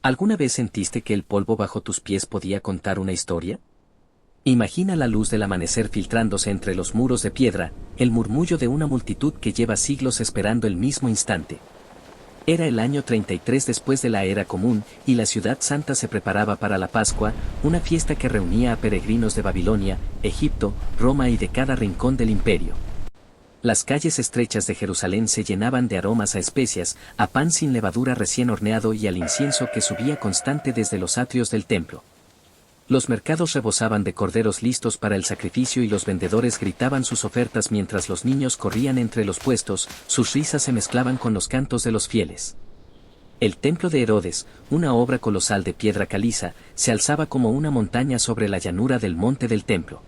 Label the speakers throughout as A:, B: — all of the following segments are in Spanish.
A: ¿Alguna vez sentiste que el polvo bajo tus pies podía contar una historia? Imagina la luz del amanecer filtrándose entre los muros de piedra, el murmullo de una multitud que lleva siglos esperando el mismo instante. Era el año 33 después de la era común, y la ciudad santa se preparaba para la Pascua, una fiesta que reunía a peregrinos de Babilonia, Egipto, Roma y de cada rincón del imperio. Las calles estrechas de Jerusalén se llenaban de aromas a especias, a pan sin levadura recién horneado y al incienso que subía constante desde los atrios del templo. Los mercados rebosaban de corderos listos para el sacrificio y los vendedores gritaban sus ofertas mientras los niños corrían entre los puestos, sus risas se mezclaban con los cantos de los fieles. El templo de Herodes, una obra colosal de piedra caliza, se alzaba como una montaña sobre la llanura del monte del templo.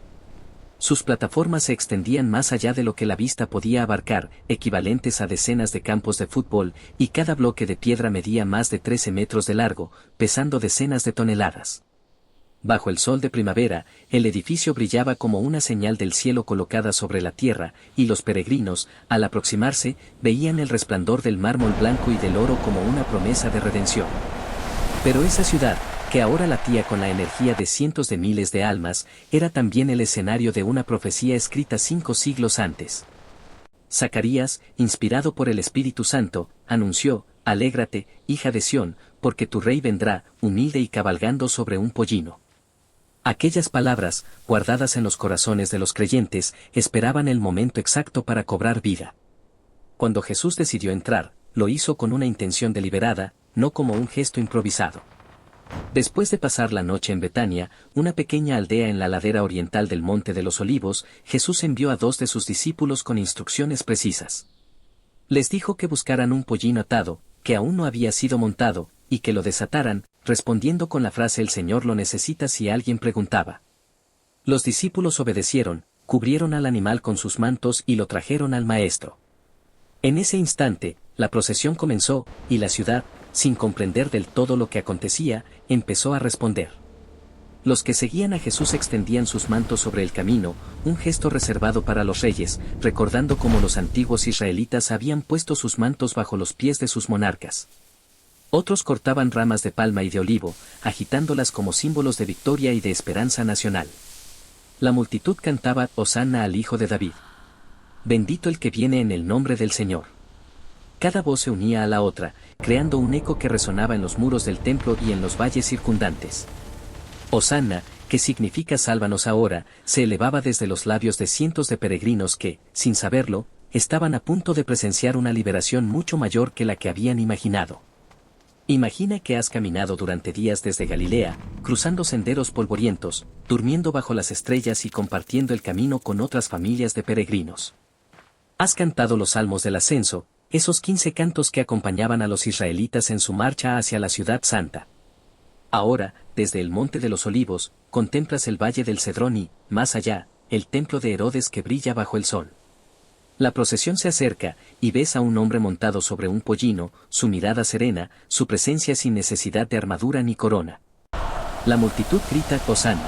A: Sus plataformas se extendían más allá de lo que la vista podía abarcar, equivalentes a decenas de campos de fútbol, y cada bloque de piedra medía más de 13 metros de largo, pesando decenas de toneladas. Bajo el sol de primavera, el edificio brillaba como una señal del cielo colocada sobre la tierra, y los peregrinos, al aproximarse, veían el resplandor del mármol blanco y del oro como una promesa de redención. Pero esa ciudad, que ahora latía con la energía de cientos de miles de almas, era también el escenario de una profecía escrita 5 siglos antes. Zacarías, inspirado por el Espíritu Santo, anunció: «Alégrate, hija de Sión, porque tu rey vendrá, humilde y cabalgando sobre un pollino». Aquellas palabras, guardadas en los corazones de los creyentes, esperaban el momento exacto para cobrar vida. Cuando Jesús decidió entrar, lo hizo con una intención deliberada, no como un gesto improvisado. Después de pasar la noche en Betania, una pequeña aldea en la ladera oriental del Monte de los Olivos, Jesús envió a 2 de sus discípulos con instrucciones precisas. Les dijo que buscaran un pollino atado, que aún no había sido montado, y que lo desataran, respondiendo con la frase «El Señor lo necesita» si alguien preguntaba. Los discípulos obedecieron, cubrieron al animal con sus mantos y lo trajeron al Maestro. En ese instante, la procesión comenzó, y la ciudad, sin comprender del todo lo que acontecía, empezó a responder. Los que seguían a Jesús extendían sus mantos sobre el camino, un gesto reservado para los reyes, recordando cómo los antiguos israelitas habían puesto sus mantos bajo los pies de sus monarcas. Otros cortaban ramas de palma y de olivo, agitándolas como símbolos de victoria y de esperanza nacional. La multitud cantaba «Hosanna al Hijo de David». «Bendito el que viene en el nombre del Señor». Cada voz se unía a la otra, creando un eco que resonaba en los muros del templo y en los valles circundantes. «Hosanna», que significa «sálvanos ahora», se elevaba desde los labios de cientos de peregrinos que, sin saberlo, estaban a punto de presenciar una liberación mucho mayor que la que habían imaginado. Imagina que has caminado durante días desde Galilea, cruzando senderos polvorientos, durmiendo bajo las estrellas y compartiendo el camino con otras familias de peregrinos. Has cantado los salmos del ascenso, esos 15 cantos que acompañaban a los israelitas en su marcha hacia la ciudad santa. Ahora, desde el Monte de los Olivos, contemplas el valle del Cedrón y, más allá, el templo de Herodes que brilla bajo el sol. La procesión se acerca, y ves a un hombre montado sobre un pollino, su mirada serena, su presencia sin necesidad de armadura ni corona. La multitud grita «Hosanna».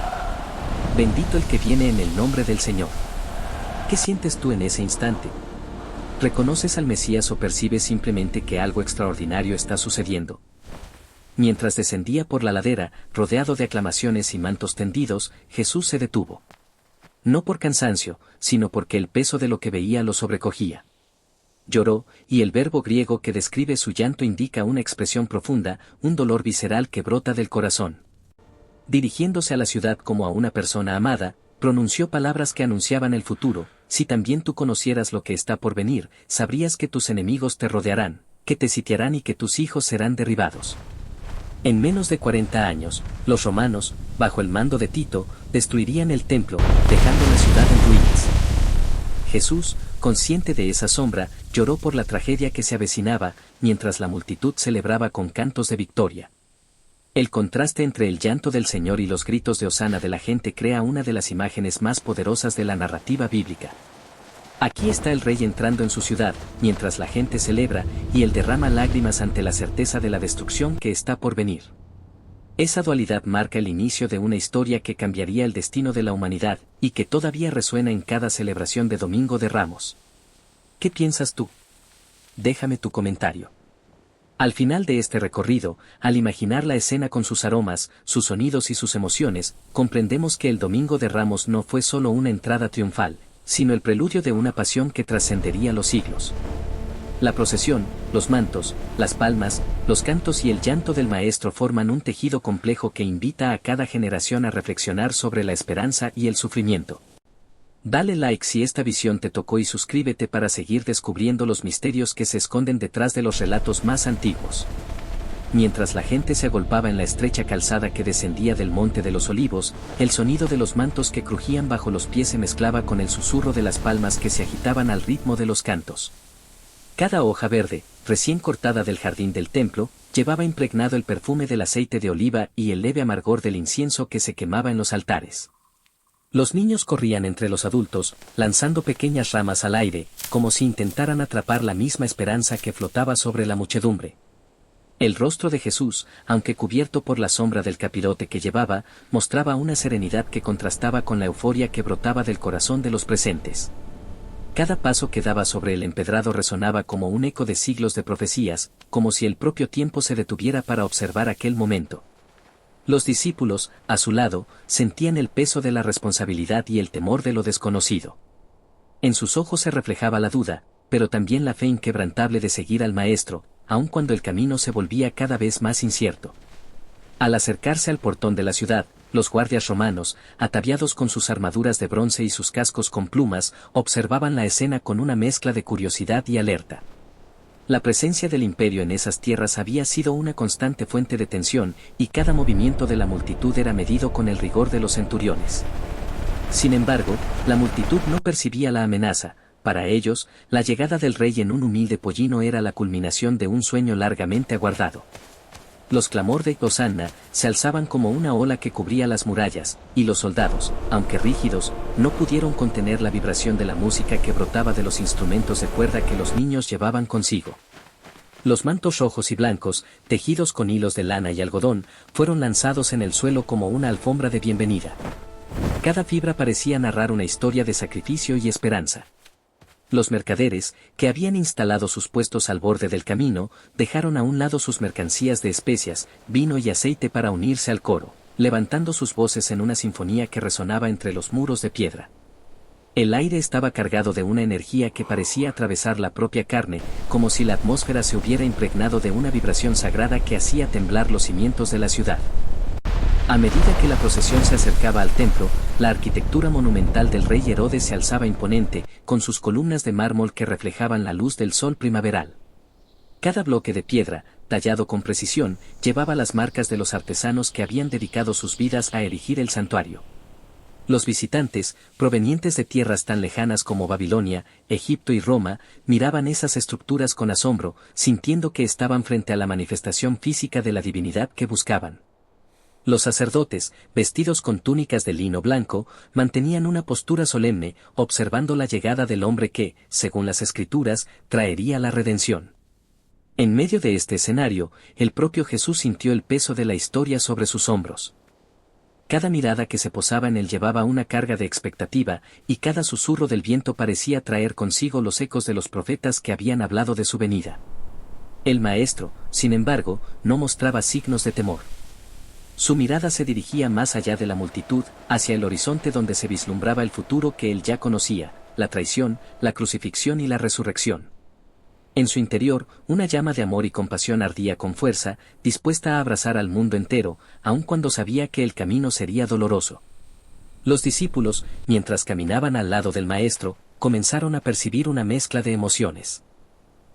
A: «Bendito el que viene en el nombre del Señor». ¿Qué sientes tú en ese instante? ¿Reconoces al Mesías o percibes simplemente que algo extraordinario está sucediendo? Mientras descendía por la ladera, rodeado de aclamaciones y mantos tendidos, Jesús se detuvo. No por cansancio, sino porque el peso de lo que veía lo sobrecogía. Lloró, y el verbo griego que describe su llanto indica una expresión profunda, un dolor visceral que brota del corazón. Dirigiéndose a la ciudad como a una persona amada, pronunció palabras que anunciaban el futuro: «Si también tú conocieras lo que está por venir, sabrías que tus enemigos te rodearán, que te sitiarán y que tus hijos serán derribados». En menos de 40 años, los romanos, bajo el mando de Tito, destruirían el templo, dejando la ciudad en ruinas. Jesús, consciente de esa sombra, lloró por la tragedia que se avecinaba, mientras la multitud celebraba con cantos de victoria. El contraste entre el llanto del Señor y los gritos de Hosanna de la gente crea una de las imágenes más poderosas de la narrativa bíblica. Aquí está el rey entrando en su ciudad, mientras la gente celebra, y él derrama lágrimas ante la certeza de la destrucción que está por venir. Esa dualidad marca el inicio de una historia que cambiaría el destino de la humanidad, y que todavía resuena en cada celebración de Domingo de Ramos. ¿Qué piensas tú? Déjame tu comentario. Al final de este recorrido, al imaginar la escena con sus aromas, sus sonidos y sus emociones, comprendemos que el Domingo de Ramos no fue solo una entrada triunfal, sino el preludio de una pasión que trascendería los siglos. La procesión, los mantos, las palmas, los cantos y el llanto del Maestro forman un tejido complejo que invita a cada generación a reflexionar sobre la esperanza y el sufrimiento. Dale like si esta visión te tocó y suscríbete para seguir descubriendo los misterios que se esconden detrás de los relatos más antiguos. Mientras la gente se agolpaba en la estrecha calzada que descendía del Monte de los Olivos, el sonido de los mantos que crujían bajo los pies se mezclaba con el susurro de las palmas que se agitaban al ritmo de los cantos. Cada hoja verde, recién cortada del jardín del templo, llevaba impregnado el perfume del aceite de oliva y el leve amargor del incienso que se quemaba en los altares. Los niños corrían entre los adultos, lanzando pequeñas ramas al aire, como si intentaran atrapar la misma esperanza que flotaba sobre la muchedumbre. El rostro de Jesús, aunque cubierto por la sombra del capirote que llevaba, mostraba una serenidad que contrastaba con la euforia que brotaba del corazón de los presentes. Cada paso que daba sobre el empedrado resonaba como un eco de siglos de profecías, como si el propio tiempo se detuviera para observar aquel momento. Los discípulos, a su lado, sentían el peso de la responsabilidad y el temor de lo desconocido. En sus ojos se reflejaba la duda, pero también la fe inquebrantable de seguir al Maestro, aun cuando el camino se volvía cada vez más incierto. Al acercarse al portón de la ciudad, los guardias romanos, ataviados con sus armaduras de bronce y sus cascos con plumas, observaban la escena con una mezcla de curiosidad y alerta. La presencia del imperio en esas tierras había sido una constante fuente de tensión, y cada movimiento de la multitud era medido con el rigor de los centuriones. Sin embargo, la multitud no percibía la amenaza. Para ellos, la llegada del rey en un humilde pollino era la culminación de un sueño largamente aguardado. Los clamor de Hosanna se alzaban como una ola que cubría las murallas, y los soldados, aunque rígidos, no pudieron contener la vibración de la música que brotaba de los instrumentos de cuerda que los niños llevaban consigo. Los mantos rojos y blancos, tejidos con hilos de lana y algodón, fueron lanzados en el suelo como una alfombra de bienvenida. Cada fibra parecía narrar una historia de sacrificio y esperanza. Los mercaderes, que habían instalado sus puestos al borde del camino, dejaron a un lado sus mercancías de especias, vino y aceite para unirse al coro, levantando sus voces en una sinfonía que resonaba entre los muros de piedra. El aire estaba cargado de una energía que parecía atravesar la propia carne, como si la atmósfera se hubiera impregnado de una vibración sagrada que hacía temblar los cimientos de la ciudad. A medida que la procesión se acercaba al templo, la arquitectura monumental del rey Herodes se alzaba imponente, con sus columnas de mármol que reflejaban la luz del sol primaveral. Cada bloque de piedra, tallado con precisión, llevaba las marcas de los artesanos que habían dedicado sus vidas a erigir el santuario. Los visitantes, provenientes de tierras tan lejanas como Babilonia, Egipto y Roma, miraban esas estructuras con asombro, sintiendo que estaban frente a la manifestación física de la divinidad que buscaban. Los sacerdotes, vestidos con túnicas de lino blanco, mantenían una postura solemne, observando la llegada del hombre que, según las Escrituras, traería la redención. En medio de este escenario, el propio Jesús sintió el peso de la historia sobre sus hombros. Cada mirada que se posaba en él llevaba una carga de expectativa, y cada susurro del viento parecía traer consigo los ecos de los profetas que habían hablado de su venida. El Maestro, sin embargo, no mostraba signos de temor. Su mirada se dirigía más allá de la multitud, hacia el horizonte donde se vislumbraba el futuro que él ya conocía, la traición, la crucifixión y la resurrección. En su interior, una llama de amor y compasión ardía con fuerza, dispuesta a abrazar al mundo entero, aun cuando sabía que el camino sería doloroso. Los discípulos, mientras caminaban al lado del Maestro, comenzaron a percibir una mezcla de emociones.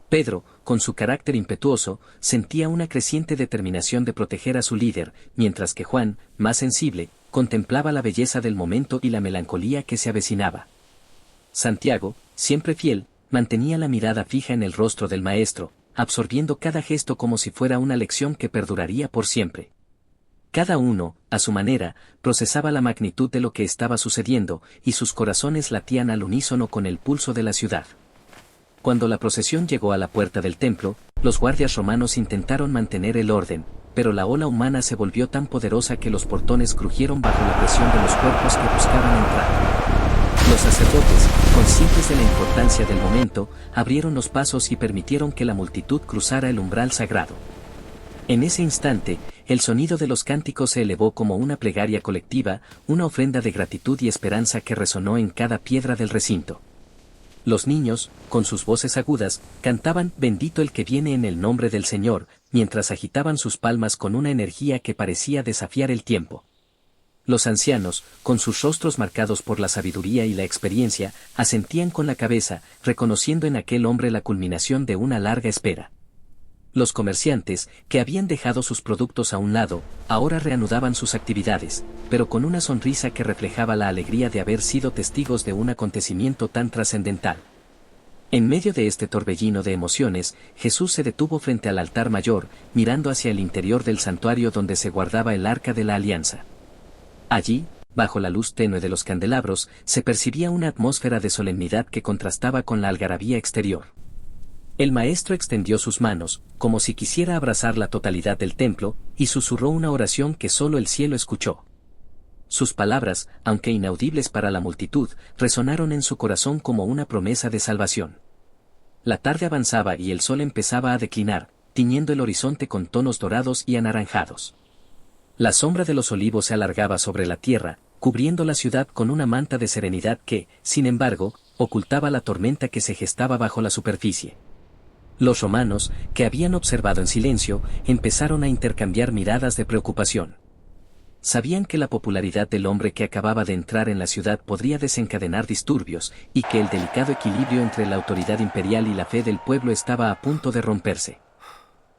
A: Pedro, con su carácter impetuoso, sentía una creciente determinación de proteger a su líder, mientras que Juan, más sensible, contemplaba la belleza del momento y la melancolía que se avecinaba. Santiago, siempre fiel, mantenía la mirada fija en el rostro del Maestro, absorbiendo cada gesto como si fuera una lección que perduraría por siempre. Cada uno, a su manera, procesaba la magnitud de lo que estaba sucediendo, y sus corazones latían al unísono con el pulso de la ciudad. Cuando la procesión llegó a la puerta del templo, los guardias romanos intentaron mantener el orden, pero la ola humana se volvió tan poderosa que los portones crujieron bajo la presión de los cuerpos que buscaban entrar. Los sacerdotes, conscientes de la importancia del momento, abrieron los pasos y permitieron que la multitud cruzara el umbral sagrado. En ese instante, el sonido de los cánticos se elevó como una plegaria colectiva, una ofrenda de gratitud y esperanza que resonó en cada piedra del recinto. Los niños, con sus voces agudas, cantaban «Bendito el que viene en el nombre del Señor», mientras agitaban sus palmas con una energía que parecía desafiar el tiempo. Los ancianos, con sus rostros marcados por la sabiduría y la experiencia, asentían con la cabeza, reconociendo en aquel hombre la culminación de una larga espera. Los comerciantes, que habían dejado sus productos a un lado, ahora reanudaban sus actividades, pero con una sonrisa que reflejaba la alegría de haber sido testigos de un acontecimiento tan trascendental. En medio de este torbellino de emociones, Jesús se detuvo frente al altar mayor, mirando hacia el interior del santuario donde se guardaba el arca de la alianza. Allí, bajo la luz tenue de los candelabros, se percibía una atmósfera de solemnidad que contrastaba con la algarabía exterior. El maestro extendió sus manos, como si quisiera abrazar la totalidad del templo, y susurró una oración que solo el cielo escuchó. Sus palabras, aunque inaudibles para la multitud, resonaron en su corazón como una promesa de salvación. La tarde avanzaba y el sol empezaba a declinar, tiñendo el horizonte con tonos dorados y anaranjados. La sombra de los olivos se alargaba sobre la tierra, cubriendo la ciudad con una manta de serenidad que, sin embargo, ocultaba la tormenta que se gestaba bajo la superficie. Los romanos, que habían observado en silencio, empezaron a intercambiar miradas de preocupación. Sabían que la popularidad del hombre que acababa de entrar en la ciudad podría desencadenar disturbios, y que el delicado equilibrio entre la autoridad imperial y la fe del pueblo estaba a punto de romperse.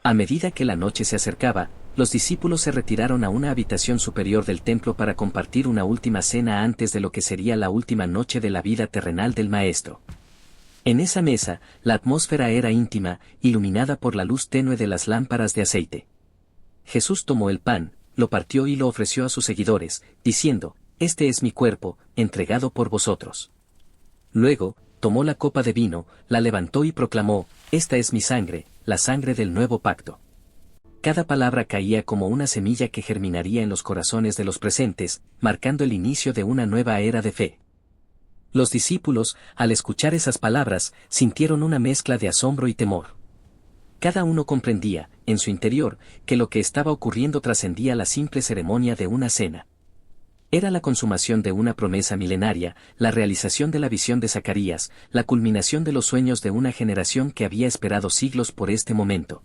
A: A medida que la noche se acercaba, los discípulos se retiraron a una habitación superior del templo para compartir una última cena antes de lo que sería la última noche de la vida terrenal del Maestro. En esa mesa, la atmósfera era íntima, iluminada por la luz tenue de las lámparas de aceite. Jesús tomó el pan, lo partió y lo ofreció a sus seguidores, diciendo, «Este es mi cuerpo, entregado por vosotros». Luego, tomó la copa de vino, la levantó y proclamó, «Esta es mi sangre, la sangre del nuevo pacto». Cada palabra caía como una semilla que germinaría en los corazones de los presentes, marcando el inicio de una nueva era de fe. Los discípulos, al escuchar esas palabras, sintieron una mezcla de asombro y temor. Cada uno comprendía, en su interior, que lo que estaba ocurriendo trascendía la simple ceremonia de una cena. Era la consumación de una promesa milenaria, la realización de la visión de Zacarías, la culminación de los sueños de una generación que había esperado siglos por este momento.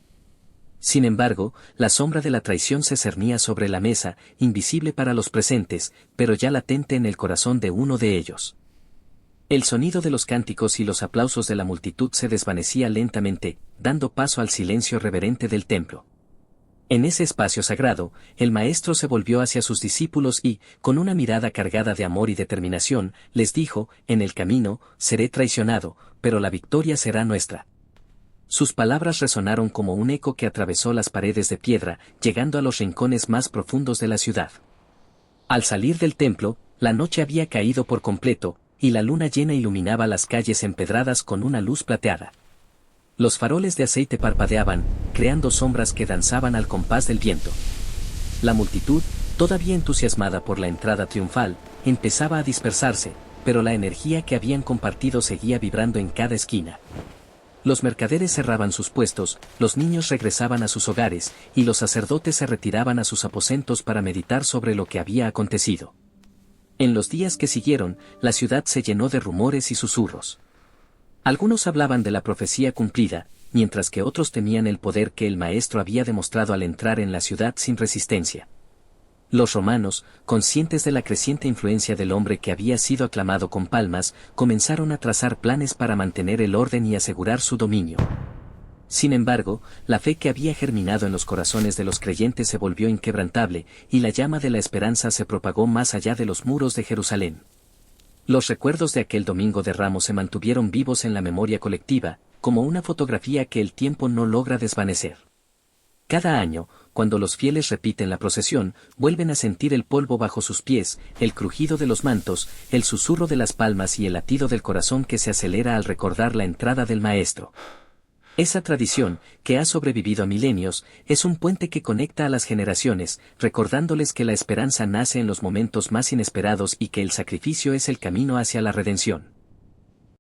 A: Sin embargo, la sombra de la traición se cernía sobre la mesa, invisible para los presentes, pero ya latente en el corazón de uno de ellos. El sonido de los cánticos y los aplausos de la multitud se desvanecía lentamente, dando paso al silencio reverente del templo. En ese espacio sagrado, el maestro se volvió hacia sus discípulos y, con una mirada cargada de amor y determinación, les dijo, «En el camino, seré traicionado, pero la victoria será nuestra». Sus palabras resonaron como un eco que atravesó las paredes de piedra, llegando a los rincones más profundos de la ciudad. Al salir del templo, la noche había caído por completo, y la luna llena iluminaba las calles empedradas con una luz plateada. Los faroles de aceite parpadeaban, creando sombras que danzaban al compás del viento. La multitud, todavía entusiasmada por la entrada triunfal, empezaba a dispersarse, pero la energía que habían compartido seguía vibrando en cada esquina. Los mercaderes cerraban sus puestos, los niños regresaban a sus hogares, y los sacerdotes se retiraban a sus aposentos para meditar sobre lo que había acontecido. En los días que siguieron, la ciudad se llenó de rumores y susurros. Algunos hablaban de la profecía cumplida, mientras que otros temían el poder que el maestro había demostrado al entrar en la ciudad sin resistencia. Los romanos, conscientes de la creciente influencia del hombre que había sido aclamado con palmas, comenzaron a trazar planes para mantener el orden y asegurar su dominio. Sin embargo, la fe que había germinado en los corazones de los creyentes se volvió inquebrantable, y la llama de la esperanza se propagó más allá de los muros de Jerusalén. Los recuerdos de aquel domingo de Ramos se mantuvieron vivos en la memoria colectiva, como una fotografía que el tiempo no logra desvanecer. Cada año, cuando los fieles repiten la procesión, vuelven a sentir el polvo bajo sus pies, el crujido de los mantos, el susurro de las palmas y el latido del corazón que se acelera al recordar la entrada del Maestro. Esa tradición, que ha sobrevivido a milenios, es un puente que conecta a las generaciones, recordándoles que la esperanza nace en los momentos más inesperados y que el sacrificio es el camino hacia la redención.